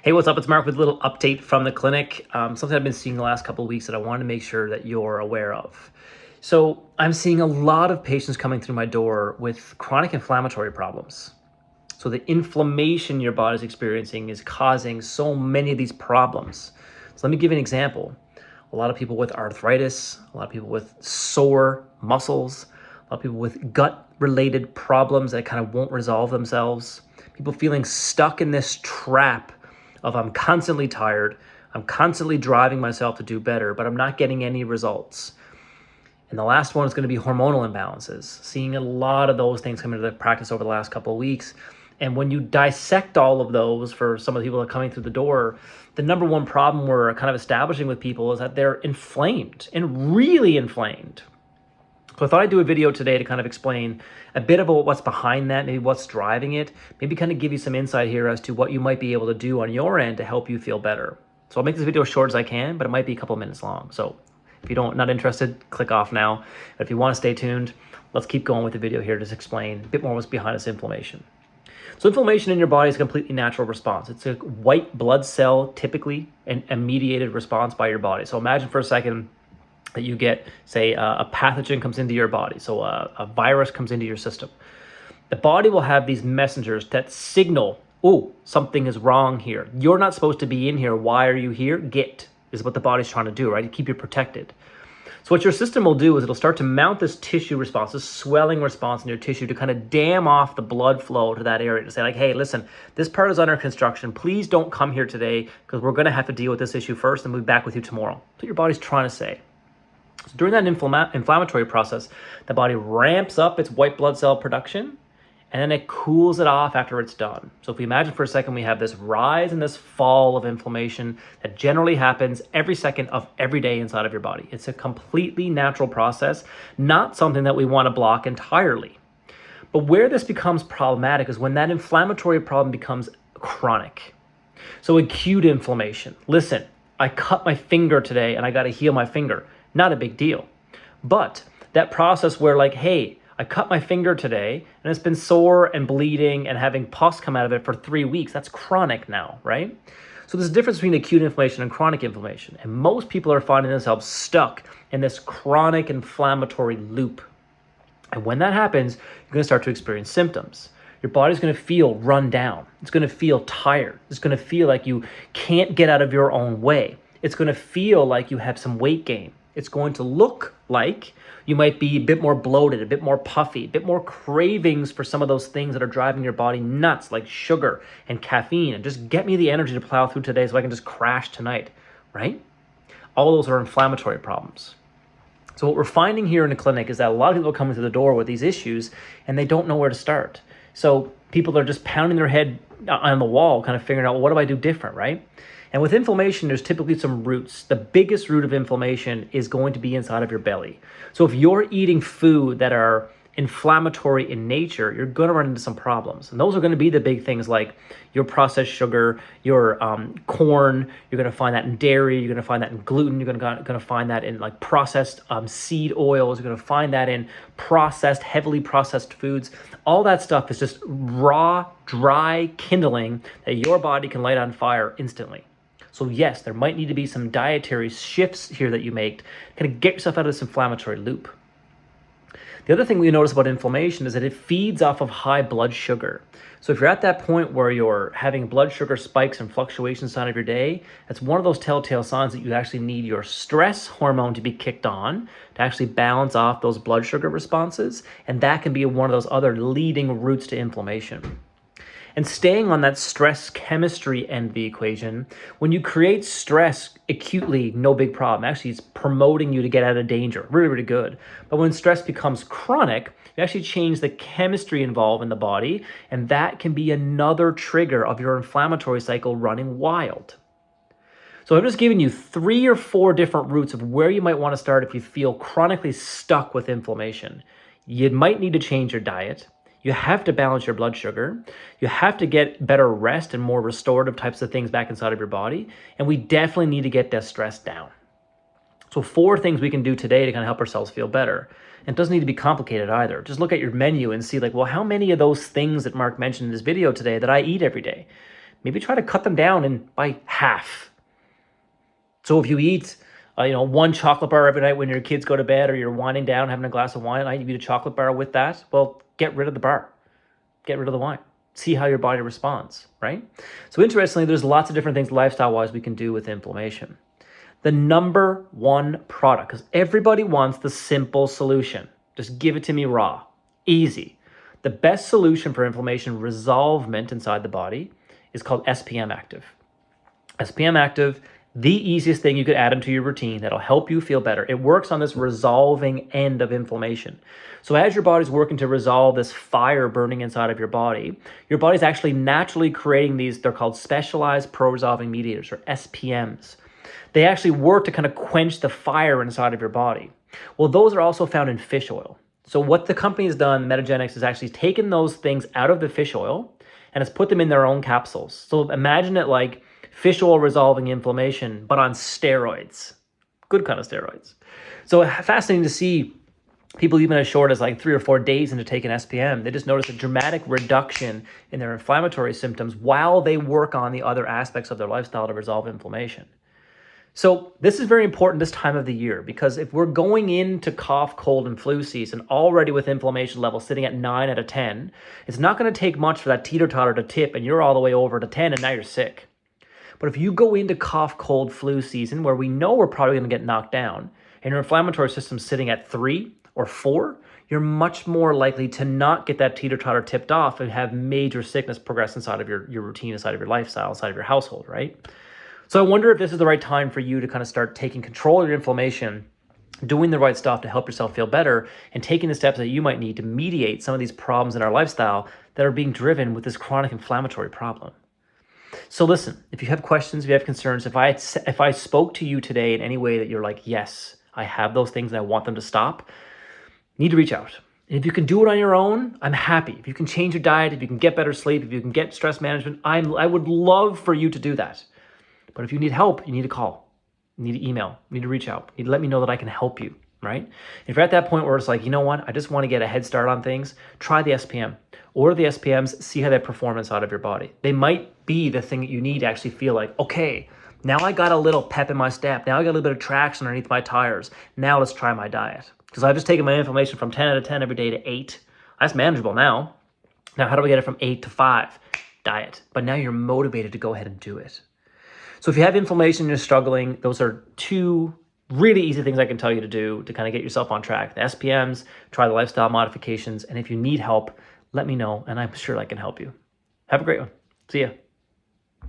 Hey, what's up? It's Mark with a little update from the clinic. Something I've been seeing the last couple of weeks that I wanted to make sure that you're aware of. So I'm seeing a lot of patients coming through my door with chronic inflammatory problems. So the inflammation your body's experiencing is causing so many of these problems. So let me give you an example. A lot of people with arthritis, a lot of people with sore muscles, a lot of people with gut-related problems that kind of won't resolve themselves. People feeling stuck in this trap of I'm constantly tired, I'm constantly driving myself to do better, but I'm not getting any results. And the last one is going to be hormonal imbalances. Seeing a lot of those things come into the practice over the last couple of weeks. And when you dissect all of those for some of the people that are coming through the door, the number one problem we're kind of establishing with people is that they're inflamed and really inflamed. So I thought I'd do a video today to kind of explain a bit about what's behind that, maybe what's driving it, maybe kind of give you some insight here as to what you might be able to do on your end to help you feel better. So I'll make this video as short as I can, but it might be a couple of minutes long. So if you don't, not interested, click off now. But if you want to stay tuned, let's keep going with the video here to explain a bit more what's behind this inflammation. So inflammation in your body is a completely natural response. It's a white blood cell, typically, and a mediated response by your body. So imagine for a second that you get, say, a pathogen comes into your body. So a virus comes into your system. The body will have these messengers that signal, oh, something is wrong here. You're not supposed to be in here. Why are you here? Get is what the body's trying to do, right? To keep you protected. So what your system will do is it'll start to mount this tissue response, this swelling response in your tissue to kind of dam off the blood flow to that area to say like, hey, listen, this part is under construction. Please don't come here today because we're going to have to deal with this issue first and we'll be back with you tomorrow. That's what your body's trying to say. So during that inflammatory process, the body ramps up its white blood cell production and then it cools it off after it's done. So if we imagine for a second, we have this rise and this fall of inflammation that generally happens every second of every day inside of your body. It's a completely natural process, not something that we want to block entirely. But where this becomes problematic is when that inflammatory problem becomes chronic. So acute inflammation. Listen, I cut my finger today and I got to heal my finger. Not a big deal. But that process where like, hey, I cut my finger today and it's been sore and bleeding and having pus come out of it for 3 weeks. That's chronic now, right? So there's a difference between acute inflammation and chronic inflammation. And most people are finding themselves stuck in this chronic inflammatory loop. And when that happens, you're going to start to experience symptoms. Your body's going to feel run down. It's going to feel tired. It's going to feel like you can't get out of your own way. It's going to feel like you have some weight gain. It's going to look like you might be a bit more bloated, a bit more puffy, a bit more cravings for some of those things that are driving your body nuts, like sugar and caffeine, and just get me the energy to plow through today so I can just crash tonight, right? All those are inflammatory problems. So what we're finding here in the clinic is that a lot of people are coming through the door with these issues and they don't know where to start. So people are just pounding their head on the wall, kind of figuring out, well, what do I do different, right? And with inflammation, there's typically some roots. The biggest root of inflammation is going to be inside of your belly. So if you're eating food that are inflammatory in nature, you're going to run into some problems. And those are going to be the big things like your processed sugar, your corn. You're going to find that in dairy. You're going to find that in gluten. You're going to find that in like processed seed oils. You're going to find that in processed, heavily processed foods. All that stuff is just raw, dry kindling that your body can light on fire instantly. So yes, there might need to be some dietary shifts here that you make to kind of get yourself out of this inflammatory loop. The other thing we notice about inflammation is that it feeds off of high blood sugar. So if you're at that point where you're having blood sugar spikes and fluctuations inside of your day, that's one of those telltale signs that you actually need your stress hormone to be kicked on to actually balance off those blood sugar responses. And that can be one of those other leading routes to inflammation. And staying on that stress chemistry end of the equation, when you create stress acutely, no big problem. Actually, it's promoting you to get out of danger. Really, really good. But when stress becomes chronic, you actually change the chemistry involved in the body, and that can be another trigger of your inflammatory cycle running wild. So I'm just giving you 3 or 4 different routes of where you might want to start if you feel chronically stuck with inflammation. You might need to change your diet. You have to balance your blood sugar. You have to get better rest and more restorative types of things back inside of your body. And we definitely need to get that stress down. So 4 things we can do today to kind of help ourselves feel better. And it doesn't need to be complicated either. Just look at your menu and see like, well, how many of those things that Mark mentioned in this video today that I eat every day? maybe try to cut them down by half. So if you eat, one chocolate bar every night when your kids go to bed, or you're winding down, having a glass of wine, you eat a chocolate bar with that, well, get rid of the bar. Get rid of the wine. See how your body responds, right? So interestingly, there's lots of different things lifestyle-wise we can do with inflammation. The number one product, because everybody wants the simple solution. Just give it to me raw, easy. The best solution for inflammation resolvement inside the body is called SPM Active. SPM Active, the easiest thing you could add into your routine that'll help you feel better. It works on this resolving end of inflammation. So as your body's working to resolve this fire burning inside of your body's actually naturally creating these, they're called specialized pro-resolving mediators, or SPMs. They actually work to kind of quench the fire inside of your body. Well, those are also found in fish oil. So what the company has done, Metagenics, is actually taken those things out of the fish oil and has put them in their own capsules. So imagine it like fish oil resolving inflammation, but on steroids. Good kind of steroids. So fascinating to see people even as short as like 3 or 4 days into taking SPM, they just notice a dramatic reduction in their inflammatory symptoms while they work on the other aspects of their lifestyle to resolve inflammation. So this is very important this time of the year, because if we're going into cough, cold, and flu season already with inflammation levels sitting at 9 out of 10, it's not going to take much for that teeter-totter to tip and you're all the way over to 10 and now you're sick. But if you go into cough, cold, flu season where we know we're probably going to get knocked down and your inflammatory system's sitting at 3 or 4, you're much more likely to not get that teeter-totter tipped off and have major sickness progress inside of your routine, inside of your lifestyle, inside of your household, right? So I wonder if this is the right time for you to kind of start taking control of your inflammation, doing the right stuff to help yourself feel better, and taking the steps that you might need to mediate some of these problems in our lifestyle that are being driven with this chronic inflammatory problem. So listen, if you have questions, if you have concerns, if I spoke to you today in any way that you're like, yes, I have those things and I want them to stop, you need to reach out. And if you can do it on your own, I'm happy. If you can change your diet, if you can get better sleep, if you can get stress management, I would love for you to do that. But if you need help, you need to call, you need to email, you need to reach out, you need to let me know that I can help you, right? If you're at that point where it's like, you know what, I just want to get a head start on things, try the SPM. Order the SPMs, see how they perform inside of your body. They might be the thing that you need to actually feel like, okay, now I got a little pep in my step. Now I got a little bit of traction underneath my tires. Now let's try my diet. Because I've just taken my inflammation from 10 out of 10 every day to 8. That's manageable now. Now how do we get it from 8 to 5? Diet. But now you're motivated to go ahead and do it. So if you have inflammation and you're struggling, those are 2 really easy things I can tell you to do to kind of get yourself on track. The SPMs, try the lifestyle modifications, and if you need help, let me know, and I'm sure I can help you. Have a great one. See ya.